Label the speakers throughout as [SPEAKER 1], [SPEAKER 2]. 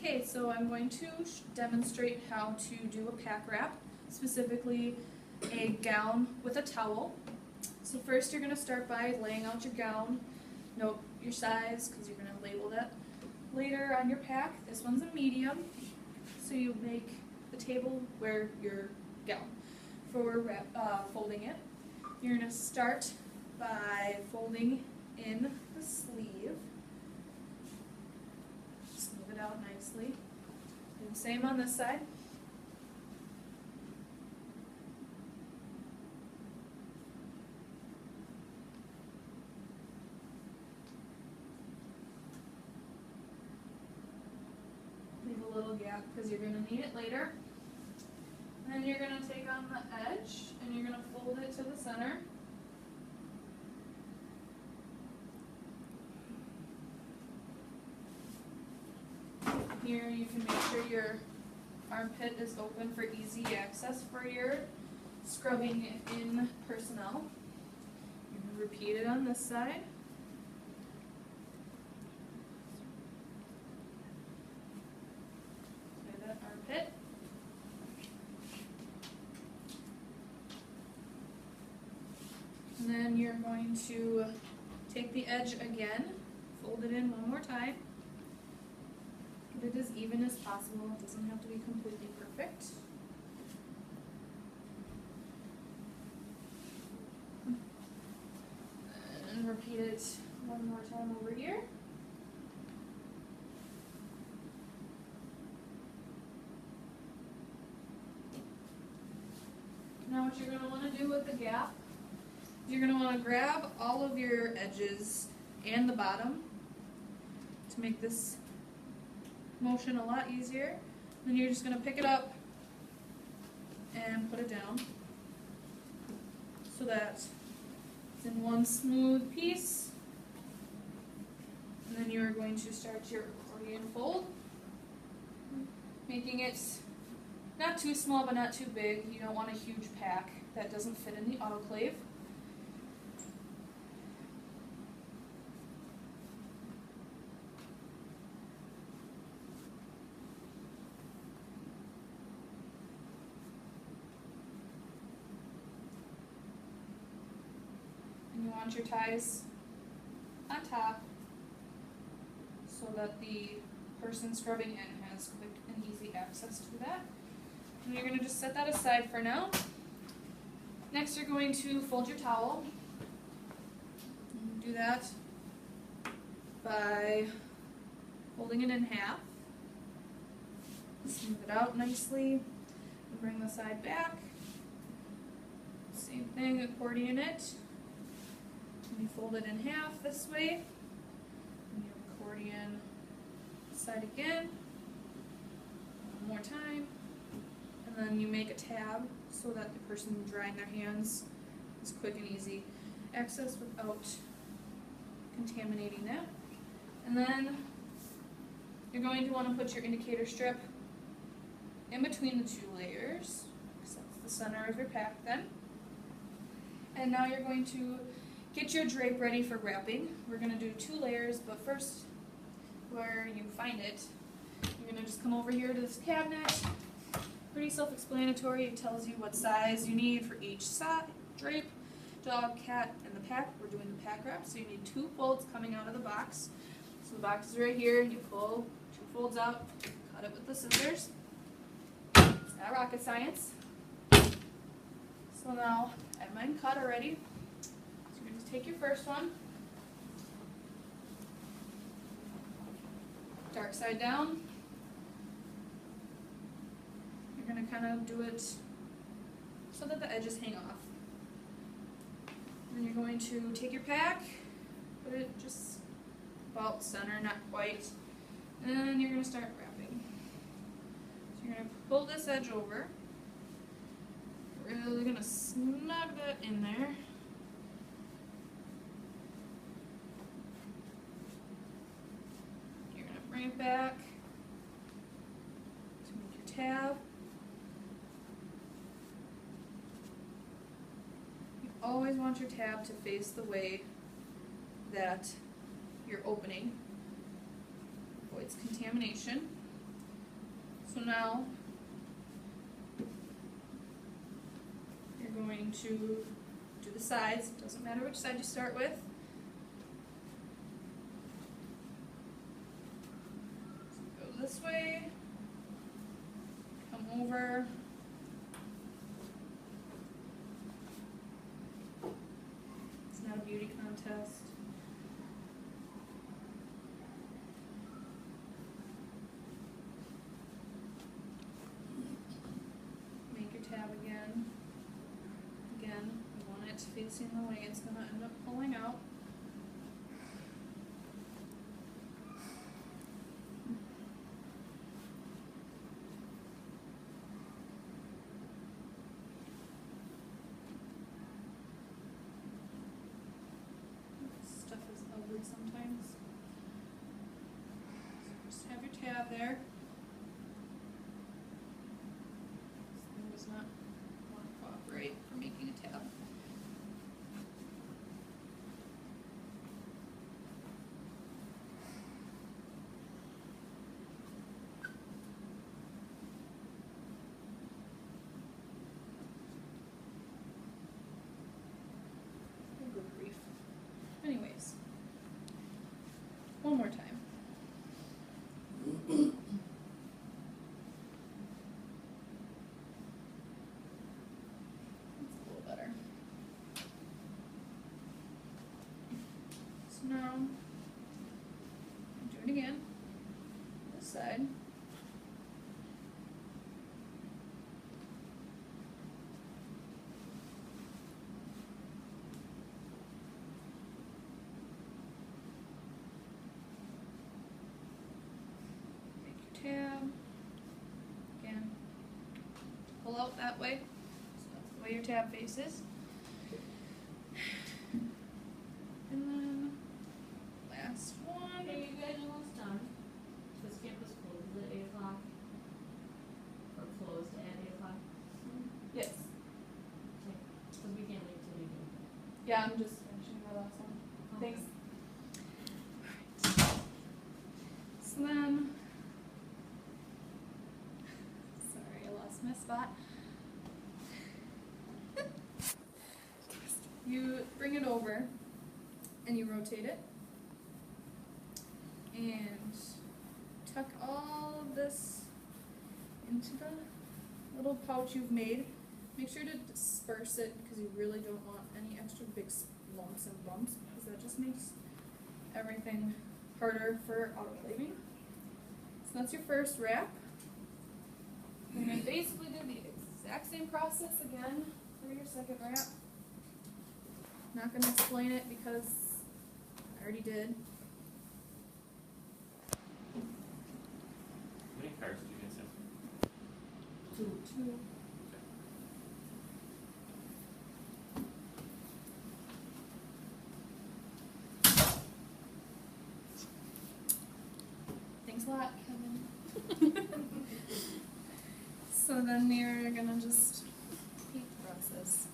[SPEAKER 1] Okay, so I'm going to demonstrate how to do a pack wrap, specifically a gown with a towel. So first you're going to start by laying out your gown. Note your size because you're going to label that later on your pack. This one's a medium, so you make the table where your gown. For folding it, you're going to start by folding in the sleeve. Smooth it out nicely. Do the same on this side. Leave a little gap because you're going to need it later. And then you're going to take on the edge and you're going to fold it to the center. Here you can make sure your armpit is open for easy access for your scrubbing in personnel. You're going to repeat it on this side. Play that armpit. And then you're going to take the edge again, fold it in one more time. Get it as even as possible. It doesn't have to be completely perfect. And repeat it one more time over here. Now what you're going to want to do with the gap, you're going to want to grab all of your edges and the bottom to make this motion a lot easier. Then you're just going to pick it up and put it down so that it's in one smooth piece. And then you're going to start your accordion fold, making it not too small but not too big. You don't want a huge pack that doesn't fit in the autoclave. You want your ties on top so that the person scrubbing in has quick and easy access to that. And you're going to just set that aside for now. Next you're going to fold your towel. Do that by folding it in half. Smooth it out nicely. And bring the side back. Same thing, accordion it. You fold it in half this way, and you accordion side again, one more time, and then you make a tab so that the person drying their hands is quick and easy access without contaminating that. And then you're going to want to put your indicator strip in between the two layers, because that's the center of your pack then. And now you're going to get your drape ready for wrapping. We're going to do 2 layers, but first, where you find it, you're going to just come over here to this cabinet. Pretty self-explanatory. It tells you what size you need for each side, drape, dog, cat, and the pack. We're doing the pack wrap, so you need 2 folds coming out of the box. So the box is right here. You pull 2 folds out, cut it with the scissors. It's not rocket science. So now, I have mine cut already. Take your first one, dark side down. You're going to kind of do it so that the edges hang off. Then you're going to take your pack, put it just about center, not quite, and then you're going to start wrapping. So you're going to pull this edge over, really going to snug that in there. Bring it back to make your tab. You always want your tab to face the way that you're opening. Avoids contamination. So now you're going to do the sides. It doesn't matter which side you start with. So go this way, come over. It's not a beauty contest. Tab again. Again, you want it facing the way it's going to end up pulling out. This stuff is ugly sometimes. So just have your tab there. Not want to cooperate for making a tab. Oh, good grief. Anyways, one more time. Now, do it again, this side. Make your tab, again, pull out that way, so that's the way your tab faces. And then last one.
[SPEAKER 2] Hey, you guys almost done? This campus closes at 8 o'clock? Or closed at 8 o'clock?
[SPEAKER 1] Yes.
[SPEAKER 2] Okay, because we can't leave till we do.
[SPEAKER 1] Yeah, I'm just finishing my last one.
[SPEAKER 2] Okay.
[SPEAKER 1] Thanks. Alright. So then, sorry, I lost my spot. You bring it over and you rotate it and tuck all of this into the little pouch you've made. Make sure to disperse it because you really don't want any extra big lumps and bumps because that just makes everything harder for autoclaving. So that's your first wrap. You're going to basically do the exact same process again for your second wrap. Not going to explain it because I already did.
[SPEAKER 3] How many cards did you guys have?
[SPEAKER 1] Two. Thanks a lot, Kevin. So then you're gonna just repeat the process.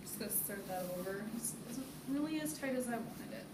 [SPEAKER 1] Just gonna start that over. It wasn't really as tight as I wanted it.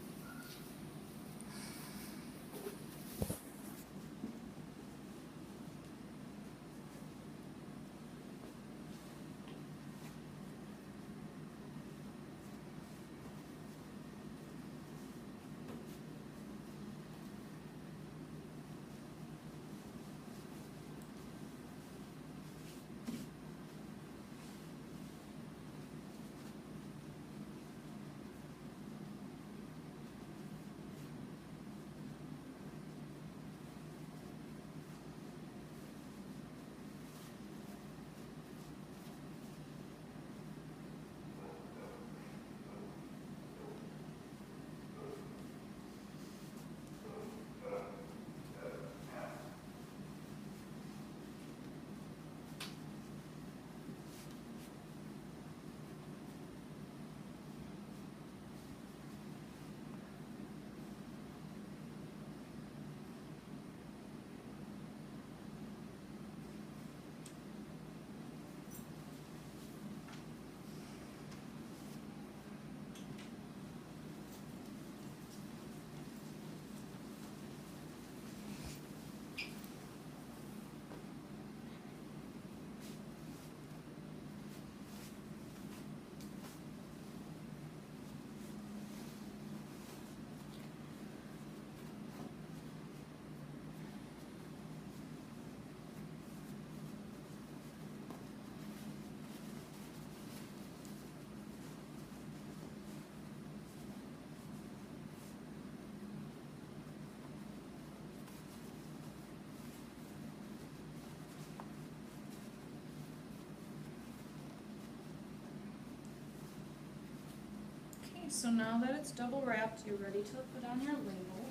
[SPEAKER 1] So now that it's double wrapped, you're ready to put on your label.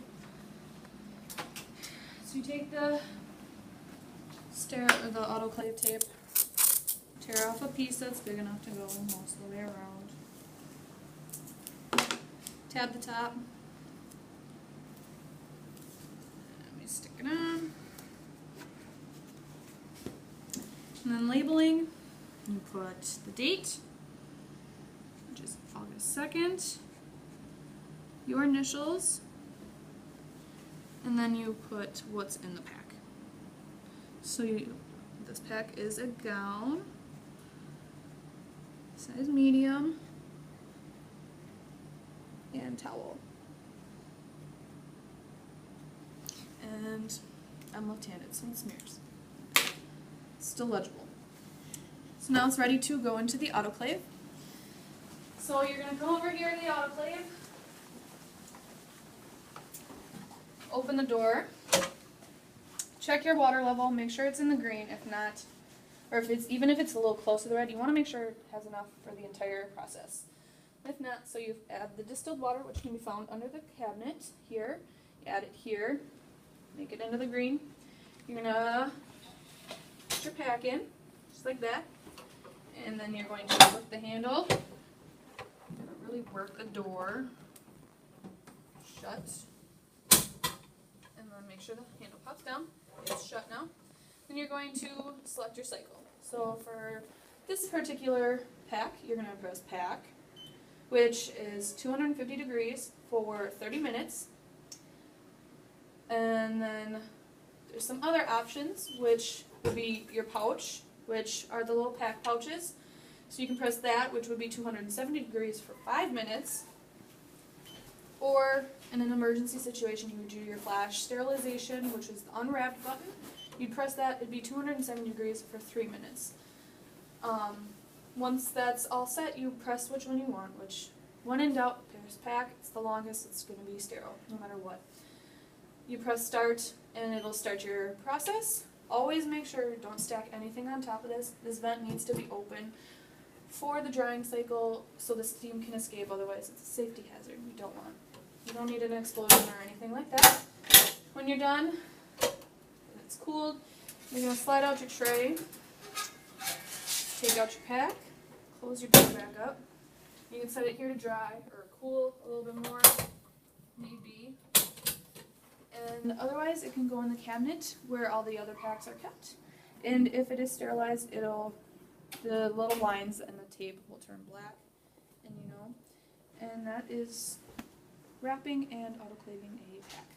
[SPEAKER 1] So you take the the autoclave tape, tear off a piece that's big enough to go most of the way around. Tab the top. Let me stick it on. And then labeling, you put the date, which is August 2nd, your initials, and then you put what's in the pack. So this pack is a gown, size medium, and towel. And I'm left-handed, so it smears. Still legible. So now it's ready to go into the autoclave. So you're going to come over here to the autoclave, open the door, check your water level, make sure it's in the green. If not, or even if it's a little close to the red, you want to make sure it has enough for the entire process. If not, so you add the distilled water, which can be found under the cabinet here. You add it here, make it into the green. You're going to put your pack in, just like that. And then you're going to lift the handle. You're going to really work the door shut. And then make sure the handle pops down. It's shut now. Then you're going to select your cycle. So for this particular pack, you're going to press pack, which is 250 degrees for 30 minutes. And then there's some other options, which would be your pouch, which are the little pack pouches. So you can press that, which would be 270 degrees for 5 minutes. Or in an emergency situation, you would do your flash sterilization, which is the unwrapped button. You'd press that, it'd be 270 degrees for 3 minutes. Once that's all set, you press which one you want, which, when in doubt, press pack. It's the longest, it's going to be sterile, no matter what. You press start, and it'll start your process. Always make sure, don't stack anything on top of this. This vent needs to be open for the drying cycle so the steam can escape, otherwise it's a safety hazard. You don't need an explosion or anything like that. When you're done, and it's cooled, you're going to slide out your tray, take out your pack, close your door back up. You can set it here to dry or cool a little bit more, need be. And otherwise, it can go in the cabinet where all the other packs are kept. And if it is sterilized, the little lines and the tape will turn black, and and that is wrapping and autoclaving a pack.